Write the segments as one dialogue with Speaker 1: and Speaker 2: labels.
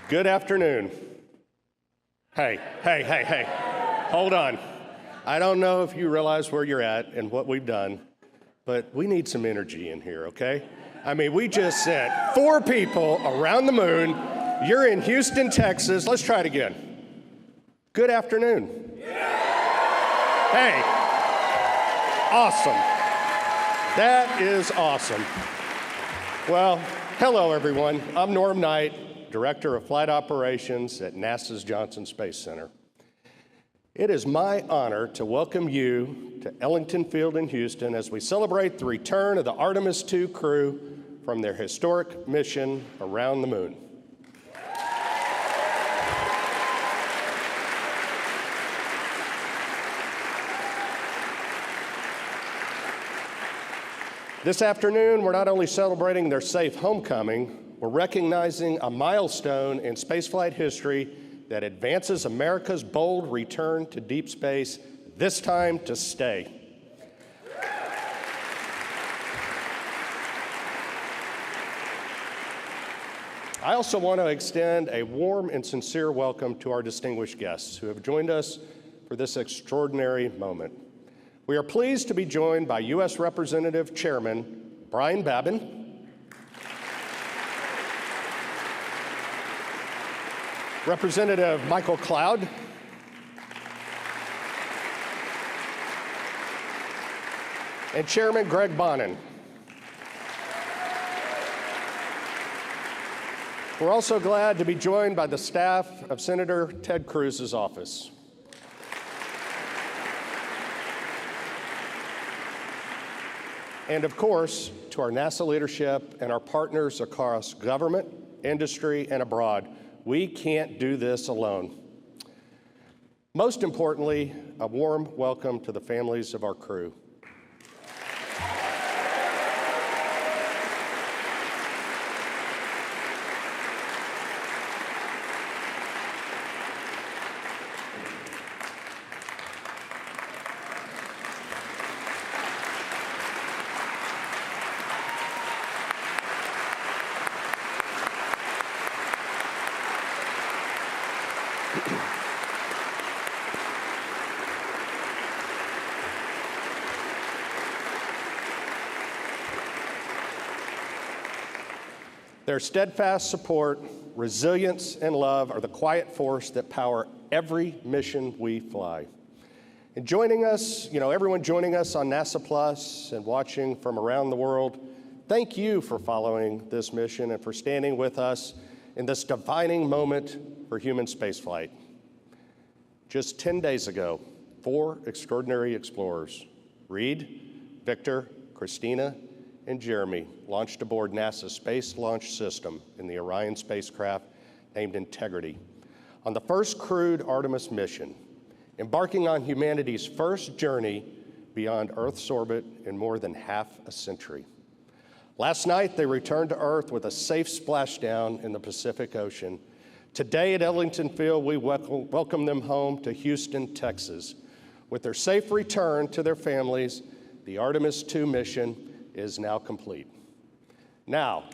Speaker 1: Good afternoon. Hey. Hold on. I don't know if you realize where you're at and what we've done, but we need some energy in here, okay? I mean, we just sent 4 people around the moon. You're in Houston, Texas. Let's try it again. Good afternoon. Hey. Awesome. That is awesome. Well, hello, everyone. I'm Norm Knight, Director of Flight Operations at NASA's Johnson Space Center. It is my honor to welcome you to Ellington Field in Houston as we celebrate the return of the Artemis II crew from their historic mission around the moon. This afternoon, we're not only celebrating their safe homecoming, we're recognizing a milestone in spaceflight history that advances America's bold return to deep space, this time to stay. I also want to extend a warm and sincere welcome to our distinguished guests who have joined us for this extraordinary moment. We are pleased to be joined by U.S. Representative Chairman Brian Babin, Representative Michael Cloud, and Chairman Greg Bonin. We're also glad to be joined by the staff of Senator Ted Cruz's office. And of course, to our NASA leadership and our partners across government, industry, and abroad. We can't do this alone. Most importantly, a warm welcome to the families of our crew. Their steadfast support, resilience, and love are the quiet force that power every mission we fly. And joining us, everyone joining us on NASA Plus and watching from around the world, thank you for following this mission and for standing with us in this defining moment for human spaceflight. Just 10 days ago, 4 extraordinary explorers, Reid, Victor, Christina, and Jeremy, launched aboard NASA's Space Launch System in the Orion spacecraft named Integrity on the first crewed Artemis mission, embarking on humanity's first journey beyond Earth's orbit in more than half a century. Last night, they returned to Earth with a safe splashdown in the Pacific Ocean. Today at Ellington Field, we welcome them home to Houston, Texas. With their safe return to their families, the Artemis II mission is now complete. Now,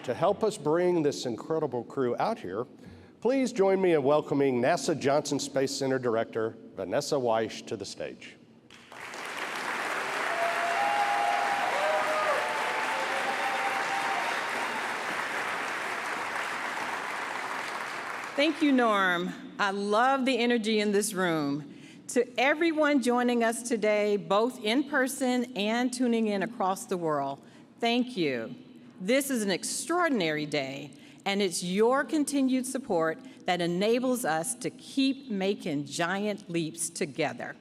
Speaker 1: to help us bring this incredible crew out here, please join me in welcoming NASA Johnson Space Center Director Vanessa Weish to the stage.
Speaker 2: Thank you, Norm. I love the energy in this room. To everyone joining us today, both in person and tuning in across the world, thank you. This is an extraordinary day, and it's your continued support that enables us to keep making giant leaps together.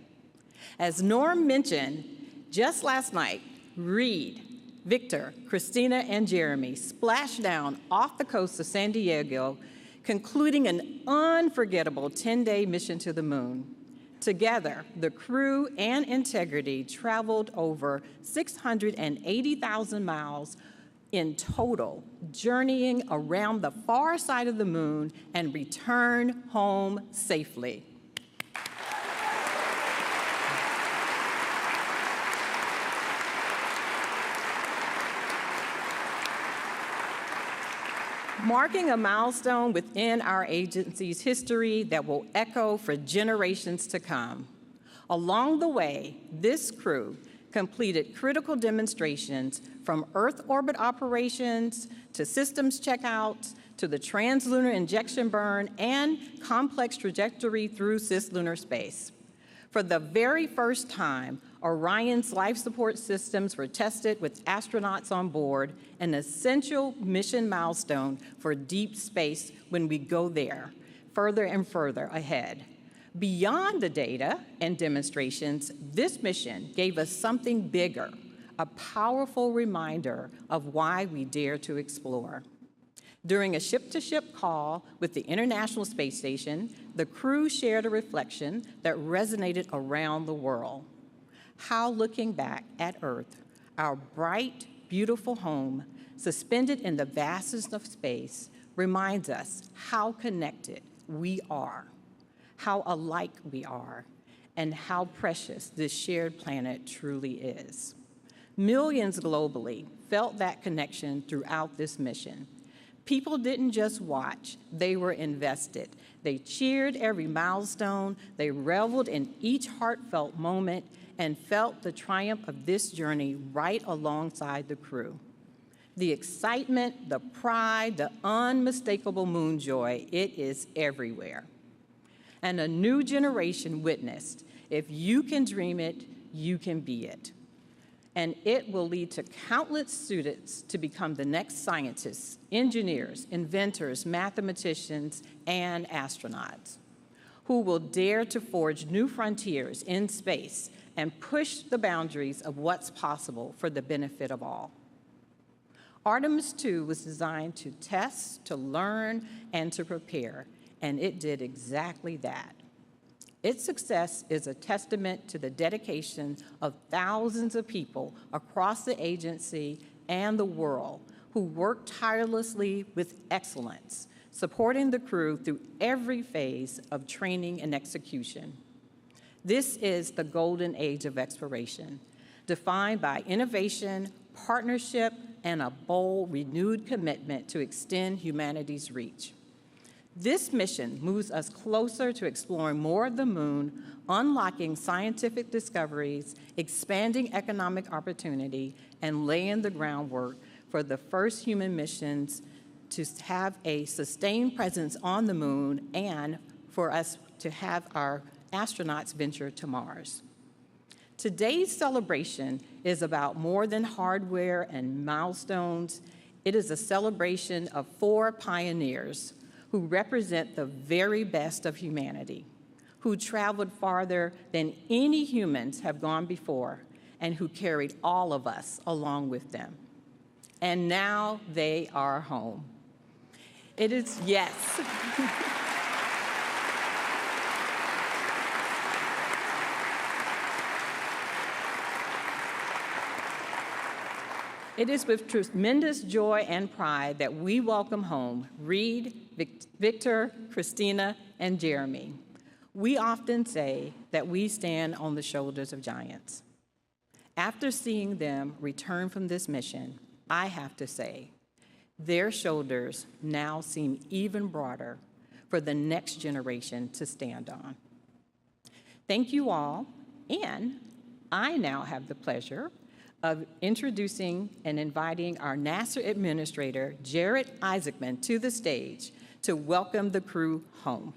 Speaker 2: As Norm mentioned, just last night, Reid, Victor, Christina, and Jeremy splashed down off the coast of San Diego, concluding an unforgettable 10-day mission to the moon. Together, the crew and Integrity traveled over 680,000 miles in total, journeying around the far side of the moon and return home safely. marking a milestone within our agency's history that will echo for generations to come. Along the way, this crew completed critical demonstrations from Earth orbit operations to systems checkouts to the translunar injection burn and complex trajectory through cislunar space. For the very first time, Orion's life support systems were tested with astronauts on board, an essential mission milestone for deep space when we go there, further and further ahead. Beyond the data and demonstrations, this mission gave us something bigger, a powerful reminder of why we dare to explore. During a ship-to-ship call with the International Space Station, the crew shared a reflection that resonated around the world. How looking back at Earth, our bright, beautiful home, suspended in the vastness of space, reminds us how connected we are, how alike we are, and how precious this shared planet truly is. Millions globally felt that connection throughout this mission. People didn't just watch, they were invested. They cheered every milestone, they reveled in each heartfelt moment, and felt the triumph of this journey right alongside the crew. The excitement, the pride, the unmistakable moon joy, it is everywhere. And a new generation witnessed, if you can dream it, you can be it. And it will lead to countless students to become the next scientists, engineers, inventors, mathematicians, and astronauts, who will dare to forge new frontiers in space and push the boundaries of what's possible for the benefit of all. Artemis II was designed to test, to learn, and to prepare, and it did exactly that. Its success is a testament to the dedication of thousands of people across the agency and the world who worked tirelessly with excellence, supporting the crew through every phase of training and execution. This is the golden age of exploration, defined by innovation, partnership, and a bold, renewed commitment to extend humanity's reach. This mission moves us closer to exploring more of the moon, unlocking scientific discoveries, expanding economic opportunity, and laying the groundwork for the first human missions to have a sustained presence on the moon and for us to have our astronauts venture to Mars. Today's celebration is about more than hardware and milestones. It is a celebration of 4 pioneers who represent the very best of humanity, who traveled farther than any humans have gone before, and who carried all of us along with them. And now they are home. It is, yes. It is with tremendous joy and pride that we welcome home Reid, Victor, Christina, and Jeremy. We often say that we stand on the shoulders of giants. After seeing them return from this mission, I have to say, their shoulders now seem even broader for the next generation to stand on. Thank you all, and I now have the pleasure of introducing and inviting our NASA Administrator, Jeremy Hansen, to the stage to welcome the crew home.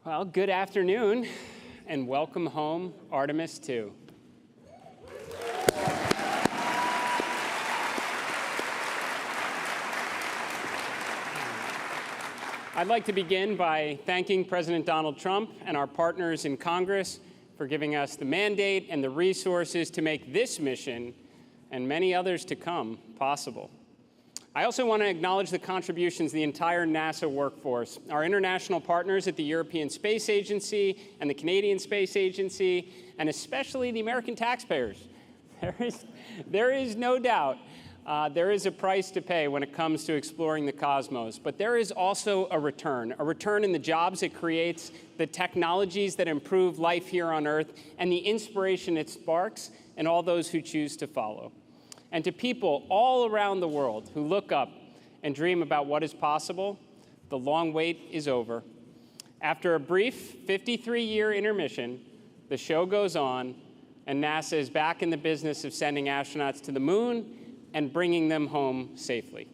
Speaker 3: Well, good afternoon, and welcome home, Artemis II. I'd like to begin by thanking President Donald Trump and our partners in Congress for giving us the mandate and the resources to make this mission and many others to come possible. I also want to acknowledge the contributions of the entire NASA workforce, our international partners at the European Space Agency and the Canadian Space Agency, and especially the American taxpayers. There is no doubt there is a price to pay when it comes to exploring the cosmos, but there is also a return in the jobs it creates, the technologies that improve life here on Earth, and the inspiration it sparks in all those who choose to follow. And to people all around the world who look up and dream about what is possible, the long wait is over. After a brief 53-year intermission, the show goes on, and NASA is back in the business of sending astronauts to the moon and bringing them home safely.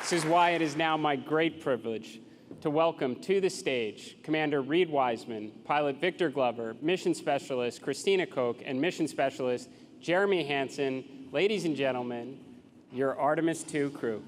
Speaker 3: This is why it is now my great privilege to welcome to the stage Commander Reid Wiseman, Pilot Victor Glover, Mission Specialist Christina Koch, and Mission Specialist Jeremy Hansen. Ladies and gentlemen, your Artemis II crew.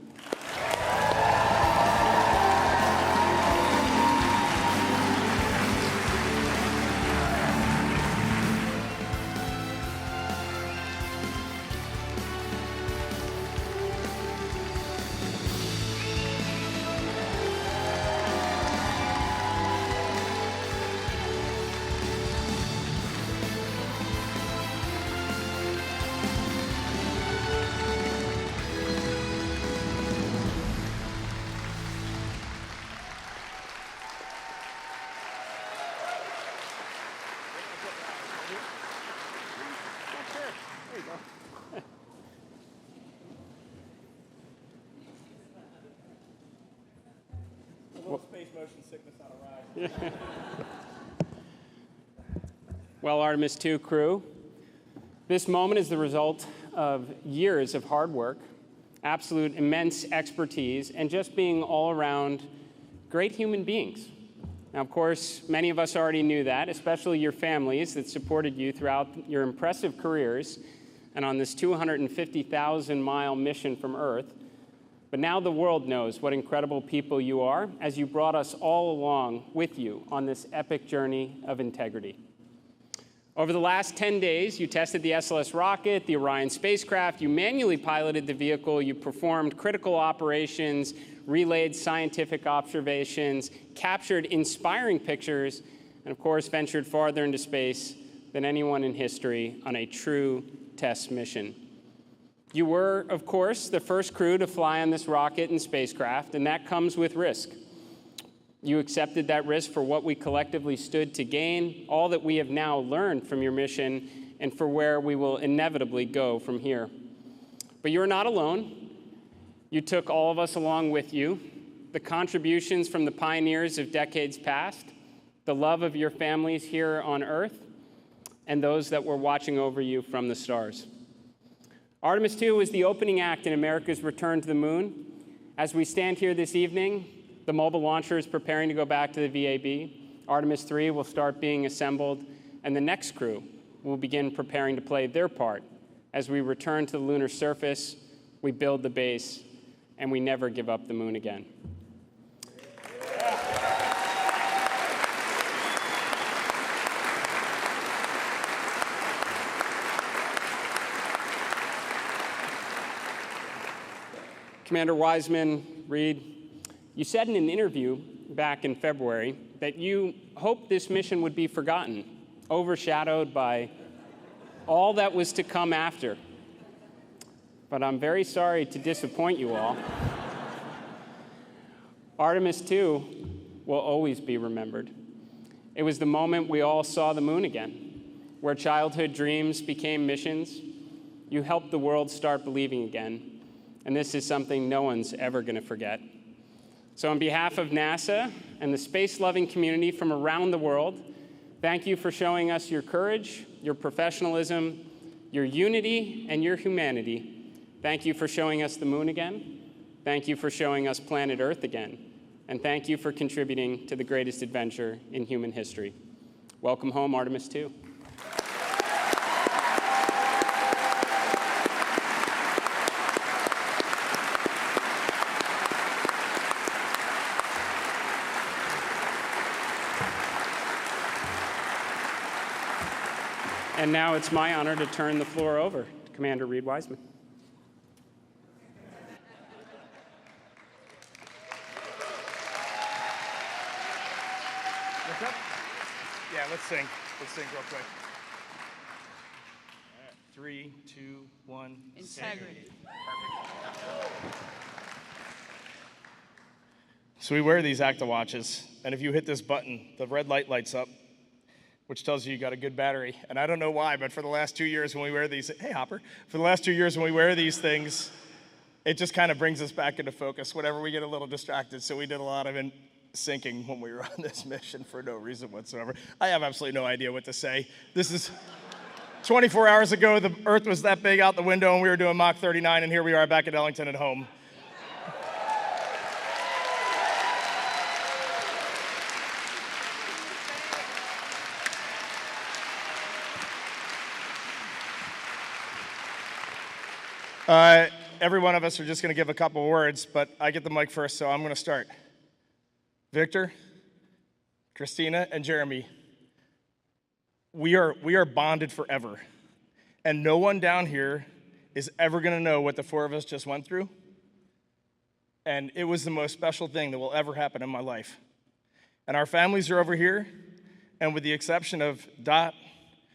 Speaker 4: Space motion sickness on a ride.
Speaker 3: Well, Artemis II crew, this moment is the result of years of hard work, absolute immense expertise, and just being all around great human beings. Now, of course, many of us already knew that, especially your families that supported you throughout your impressive careers and on this 250,000-mile mission from Earth. But now the world knows what incredible people you are as you brought us all along with you on this epic journey of integrity. Over the last 10 days, you tested the SLS rocket, the Orion spacecraft, you manually piloted the vehicle, you performed critical operations, relayed scientific observations, captured inspiring pictures, and of course ventured farther into space than anyone in history on a true test mission. You were, of course, the first crew to fly on this rocket and spacecraft, and that comes with risk. You accepted that risk for what we collectively stood to gain, all that we have now learned from your mission, and for where we will inevitably go from here. But you're not alone. You took all of us along with you, the contributions from the pioneers of decades past, the love of your families here on Earth, and those that were watching over you from the stars. Artemis II was the opening act in America's return to the moon. As we stand here this evening, the mobile launcher is preparing to go back to the VAB. Artemis III will start being assembled, and the next crew will begin preparing to play their part as we return to the lunar surface, we build the base, and we never give up the moon again. Commander Wiseman, Reid, you said in an interview back in February that you hoped this mission would be forgotten, overshadowed by all that was to come after. But I'm very sorry to disappoint you all. Artemis II will always be remembered. It was the moment we all saw the moon again, where childhood dreams became missions. You helped the world start believing again. And this is something no one's ever going to forget. So on behalf of NASA and the space-loving community from around the world, thank you for showing us your courage, your professionalism, your unity, and your humanity. Thank you for showing us the moon again. Thank you for showing us planet Earth again. And thank you for contributing to the greatest adventure in human history. Welcome home, Artemis II. And now it's my honor to turn the floor over to Commander Reid Wiseman.
Speaker 4: Yeah, let's sing. Let's sing real quick. All right, 3, 2, 1.
Speaker 5: Integrity.
Speaker 4: So we wear these Acta watches, and if you hit this button, the red light lights up, which tells you got a good battery. And I don't know why, but for the last 2 years when we wear these, hey Hopper, for the last 2 years when we wear these things, it just kind of brings us back into focus whenever we get a little distracted. So we did a lot of syncing when we were on this mission for no reason whatsoever. I have absolutely no idea what to say. This is 24 hours ago, the Earth was that big out the window, and we were doing Mach 39, and here we are back at Ellington at home. Every one of us are just going to give a couple words, but I get the mic first, so I'm going to start. Victor, Christina, and Jeremy, we are bonded forever, and no one down here is ever going to know what the four of us just went through, and it was the most special thing that will ever happen in my life. And our families are over here, and with the exception of Dot,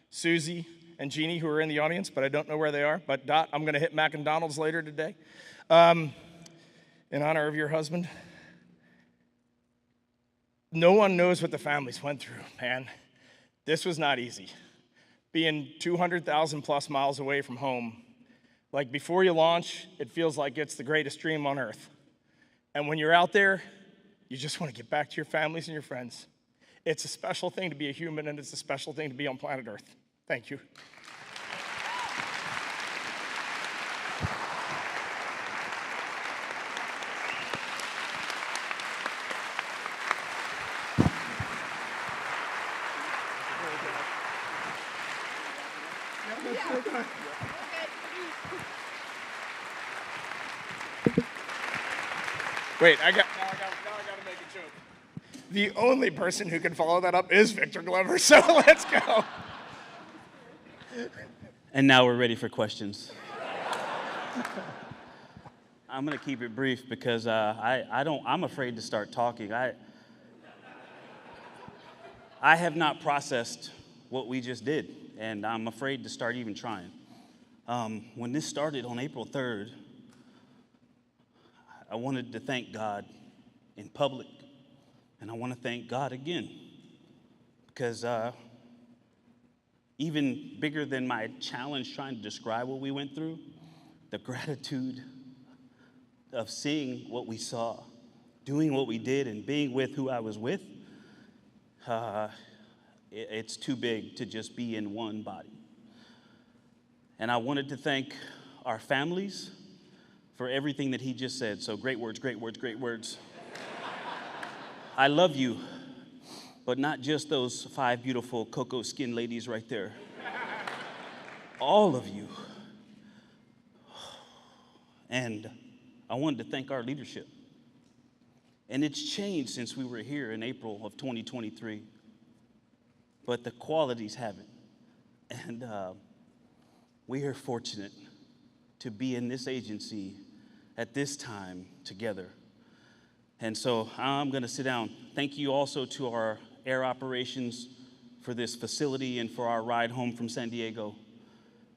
Speaker 4: Susie, and Jeannie, who are in the audience, but I don't know where they are. But Dot, I'm going to hit McDonald's later today in honor of your husband. No one knows what the families went through, man. This was not easy. Being 200,000 plus miles away from home, like before you launch, it feels like it's the greatest dream on earth. And when you're out there, you just want to get back to your families and your friends. It's a special thing to be a human, and it's a special thing to be on planet Earth. Thank you. Wait, now I got to make a joke. The only person who can follow that up is Victor Glover, so let's go.
Speaker 5: And now we're ready for questions. I'm going to keep it brief because I'm afraid to start talking. I have not processed what we just did, and I'm afraid to start even trying. When this started on April 3rd, I wanted to thank God in public, and I want to thank God again because even bigger than my challenge trying to describe what we went through, the gratitude of seeing what we saw, doing what we did, and being with who I was with, it's too big to just be in one body. And I wanted to thank our families for everything that he just said. So great words, great words, great words. I love you, but not just those 5 beautiful cocoa skin ladies right there. All of you. And I wanted to thank our leadership. And it's changed since we were here in April of 2023. But the qualities haven't. And we are fortunate to be in this agency at this time together. And so I'm going to sit down. Thank you also to our air operations for this facility and for our ride home from San Diego.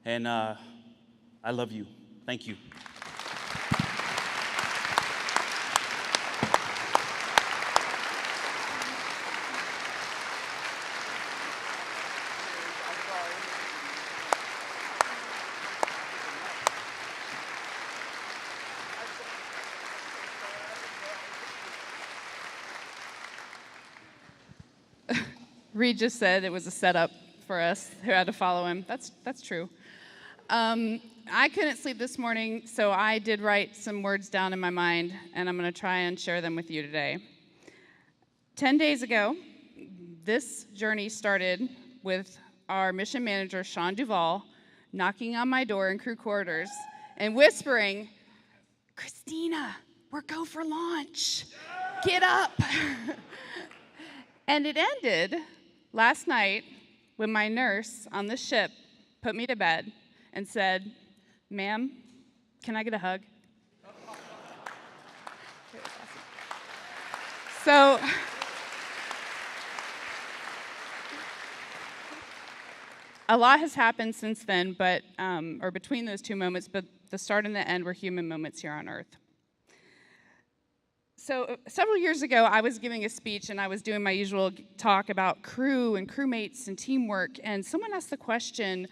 Speaker 5: And I love you. Thank you.
Speaker 6: Reid just said it was a setup for us who had to follow him. That's true. I couldn't sleep this morning, so I did write some words down in my mind, and I'm going to try and share them with you today. 10 days ago, this journey started with our mission manager, Sean Duvall, knocking on my door in crew quarters and whispering, "Christina, we're go for launch. Get up." And it ended last night when my nurse on the ship put me to bed and said, "Ma'am, can I get a hug?" A lot has happened since then, but or between those two moments, but the start and the end were human moments here on Earth. So several years ago, I was giving a speech, and I was doing my usual talk about crew and crewmates and teamwork, and someone asked the question,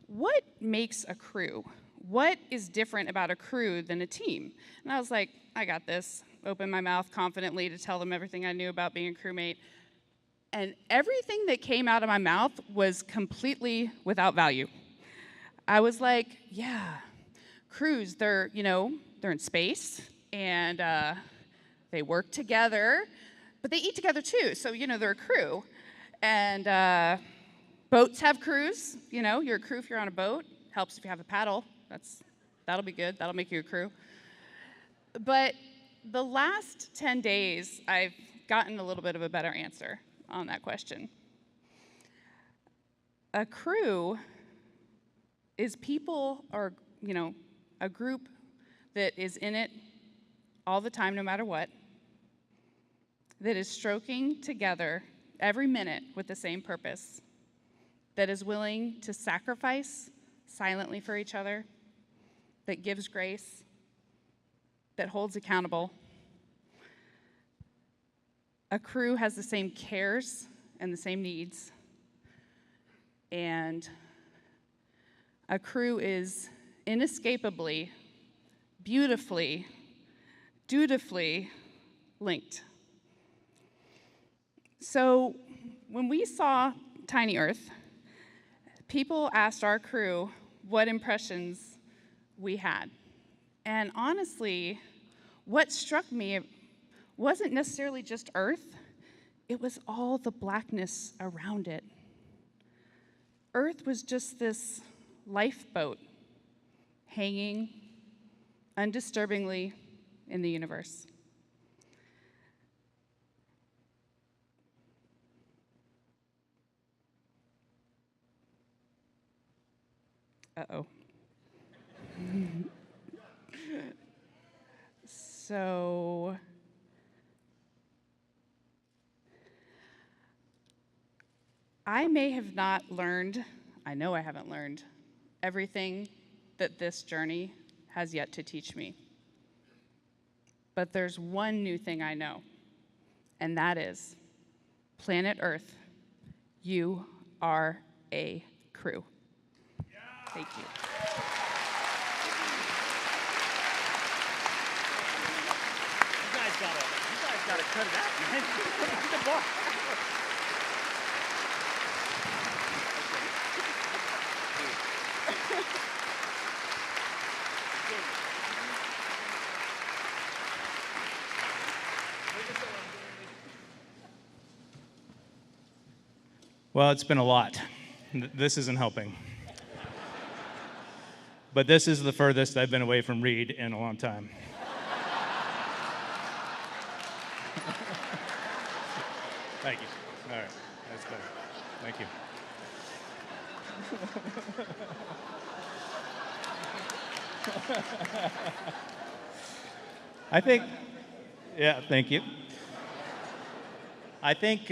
Speaker 6: what makes a crew? What is different about a crew than a team? And I was like, I got this. Opened my mouth confidently to tell them everything I knew about being a crewmate. And everything that came out of my mouth was completely without value. I was like, yeah, crews, they're in space, and they work together, but they eat together too, so, they're a crew. And boats have crews, you're a crew if you're on a boat. Helps if you have a paddle. That'll be good, that'll make you a crew. But the last 10 days, I've gotten a little bit of a better answer on that question. A crew is people, or, a group that is in it all the time, no matter what, that is stroking together every minute with the same purpose, that is willing to sacrifice silently for each other, that gives grace, that holds accountable. A crew has the same cares and the same needs, and a crew is inescapably, beautifully, dutifully linked. So when we saw Tiny Earth, people asked our crew what impressions we had. And honestly, what struck me wasn't necessarily just Earth, it was all the blackness around it. Earth was just this lifeboat hanging undisturbingly in the universe. Uh-oh. So I may have not learned, I know I haven't learned, everything that this journey has yet to teach me. But there's one new thing I know, and that is, planet Earth, you are a crew. Thank you.
Speaker 5: You guys gotta cut it out, man. The bar.
Speaker 7: Well, it's been a lot. This isn't helping. But this is the furthest I've been away from Reid in a long time. Thank you. All right, that's better. Thank you. Thank you. I think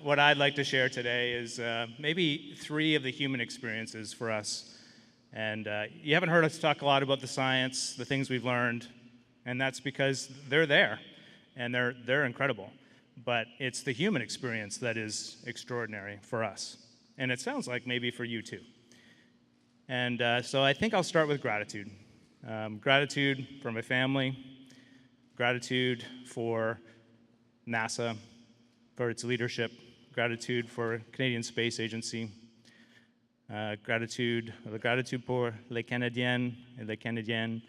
Speaker 7: what I'd like to share today is maybe 3 of the human experiences for us. And you haven't heard us talk a lot about the science, the things we've learned, and that's because they're there, and they're incredible. But it's the human experience that is extraordinary for us. And it sounds like maybe for you too. And so I think I'll start with gratitude. Gratitude for my family, gratitude for NASA, for its leadership, gratitude for Canadian Space Agency, gratitude pour les Canadiennes et les Canadiens.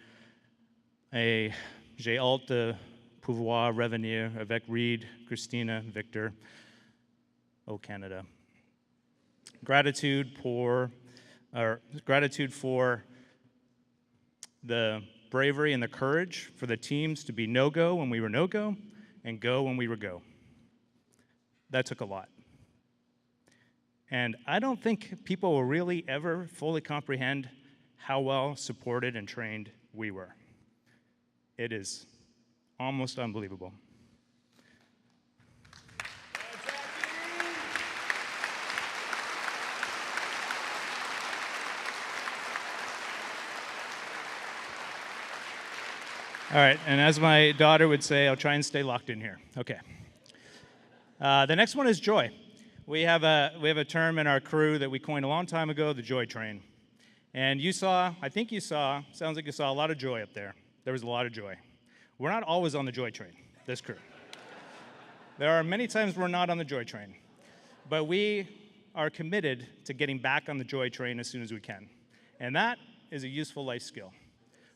Speaker 7: Et j'ai hâte de pouvoir revenir avec Reid, Christina, Victor au Canada. Gratitude for the bravery and the courage for the teams to be no-go when we were no-go and go when we were go. That took a lot. And I don't think people will really ever fully comprehend how well supported and trained we were. It is almost unbelievable. All right, and as my daughter would say, I'll try and stay locked in here. Okay. The next one is joy. We have a term in our crew that we coined a long time ago, the joy train. And I think you saw, sounds like you saw a lot of joy up there. There was a lot of joy. We're not always on the joy train, this crew. There are many times we're not on the joy train, but we are committed to getting back on the joy train as soon as we can. And that is a useful life skill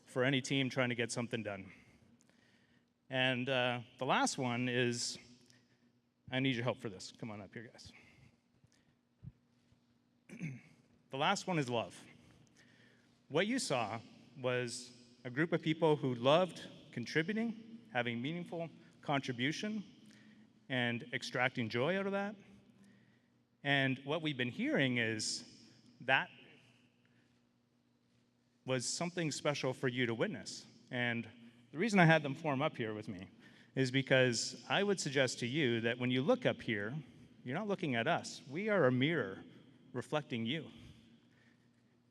Speaker 7: for any team trying to get something done. And the last one is, I need your help for this. Come on up here, guys. The last one is love. What you saw was a group of people who loved contributing, having meaningful contribution, and extracting joy out of that. And what we've been hearing is that was something special for you to witness. And the reason I had them form up here with me is because I would suggest to you that when you look up here, you're not looking at us. We are a mirror reflecting you.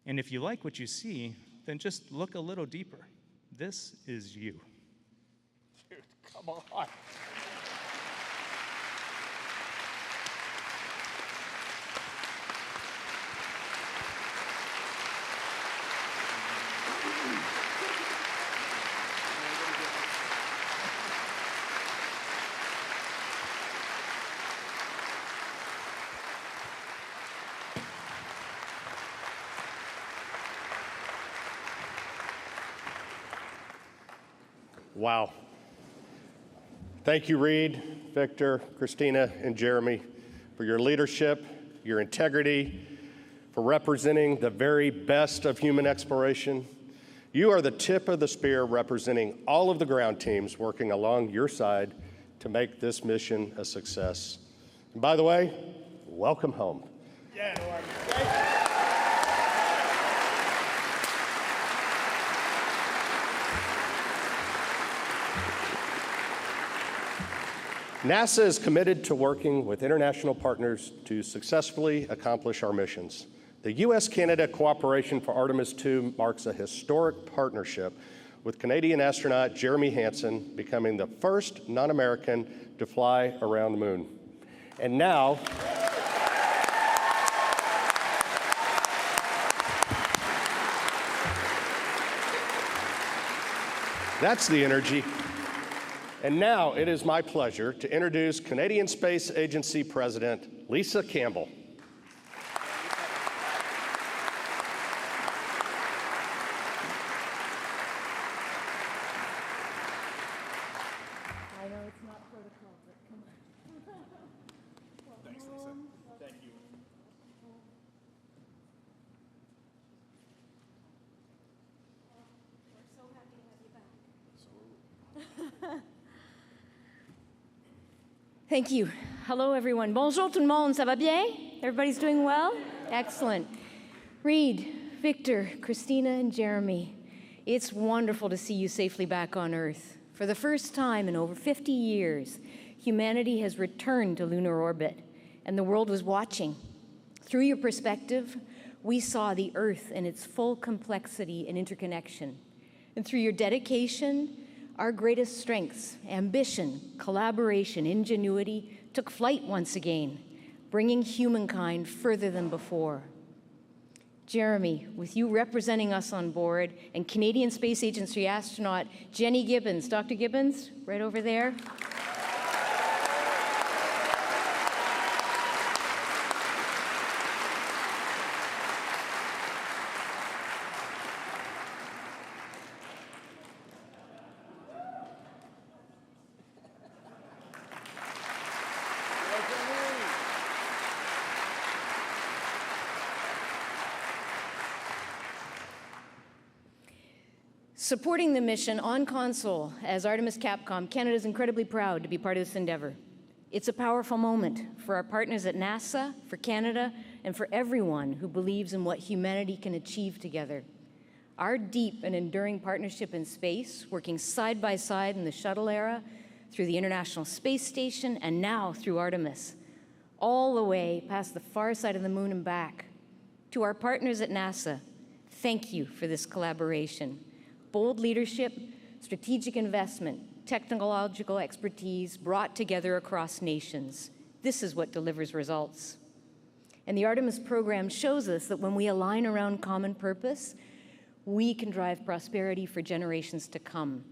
Speaker 7: And if you like what you see, then just look a little deeper. This is you.
Speaker 1: Dude, come on. Wow. Thank you, Reid, Victor, Christina, and Jeremy, for your leadership, your integrity, for representing the very best of human exploration. You are the tip of the spear representing all of the ground teams working along your side to make this mission a success. And by the way, welcome home.
Speaker 4: Yeah.
Speaker 1: NASA is committed to working with international partners to successfully accomplish our missions. The U.S.-Canada cooperation for Artemis II marks a historic partnership with Canadian astronaut Jeremy Hansen becoming the first non-American to fly around the moon. And now, that's the energy. And now it is my pleasure to introduce Canadian Space Agency President Lisa Campbell.
Speaker 8: I know it's not protocol, but come on.
Speaker 4: Thanks, Lisa. Thank you.
Speaker 8: We're so happy to have you back. Thank you. Hello, everyone. Bonjour tout le monde. Ça va bien? Everybody's doing well? Excellent. Reid, Victor, Christina, and Jeremy, it's wonderful to see you safely back on Earth. For the first time in over 50 years, humanity has returned to lunar orbit, and the world was watching. Through your perspective, we saw the Earth in its full complexity and interconnection. And through your dedication, our greatest strengths, ambition, collaboration, ingenuity, took flight once again, bringing humankind further than before. Jeremy, with you representing us on board, and Canadian Space Agency astronaut Jenny Gibbons. Dr. Gibbons, right over there. Supporting the mission on console as Artemis Capcom, Canada is incredibly proud to be part of this endeavor. It's a powerful moment for our partners at NASA, for Canada, and for everyone who believes in what humanity can achieve together. Our deep and enduring partnership in space, working side by side in the shuttle era, through the International Space Station, and now through Artemis, all the way past the far side of the moon and back. To our partners at NASA, thank you for this collaboration. Bold leadership, strategic investment, technological expertise brought together across nations. This is what delivers results. And the Artemis program shows us that when we align around common purpose, we can drive prosperity for generations to come.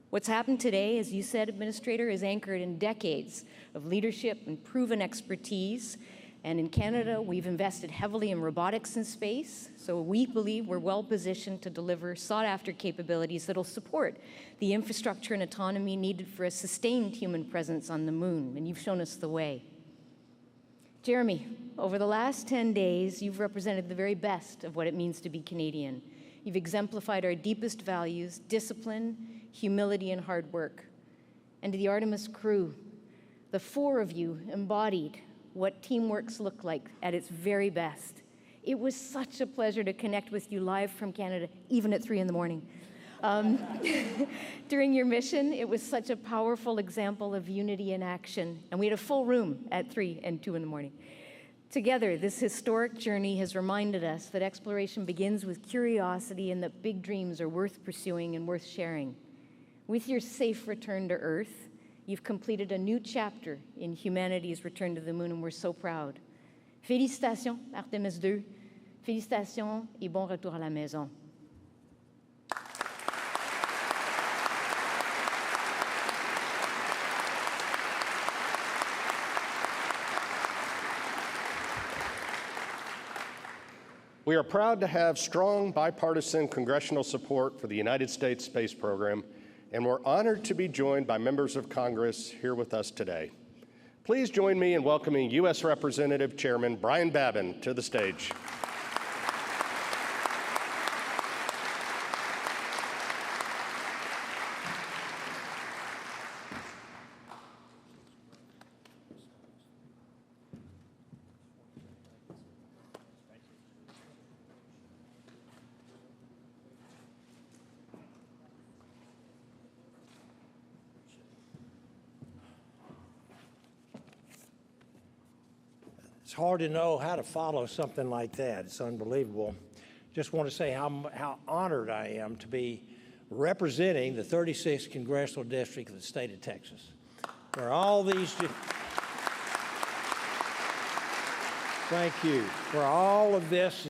Speaker 8: What's happened today, as you said, Administrator, is anchored in decades of leadership and proven expertise. And in Canada, we've invested heavily in robotics in space, so we believe we're well positioned to deliver sought-after capabilities that'll support the infrastructure and autonomy needed for a sustained human presence on the moon, and you've shown us the way. Jeremy, over the last 10 days, you've represented the very best of what it means to be Canadian. You've exemplified our deepest values: discipline, humility, and hard work. And to the Artemis crew, the four of you embodied what teamworks look like at its very best. It was such a pleasure to connect with you live from Canada, even at 3 in the morning. During your mission, it was such a powerful example of unity in action, and we had a full room at 3 and 2 in the morning. Together, this historic journey has reminded us that exploration begins with curiosity and that big dreams are worth pursuing and worth sharing. With your safe return to Earth, you've completed a new chapter in humanity's return to the moon, and we're so proud. Félicitations, Artemis II. Félicitations et bon retour à la maison.
Speaker 1: We are proud to have strong bipartisan congressional support for the United States space program, and we're honored to be joined by members of Congress here with us today. Please join me in welcoming U.S. Representative Chairman Brian Babin to the stage.
Speaker 9: It's hard to know how to follow something like that. It's unbelievable. Just want to say how honored I am to be representing the 36th Congressional District of the state of Texas, where all these, thank you, where all of this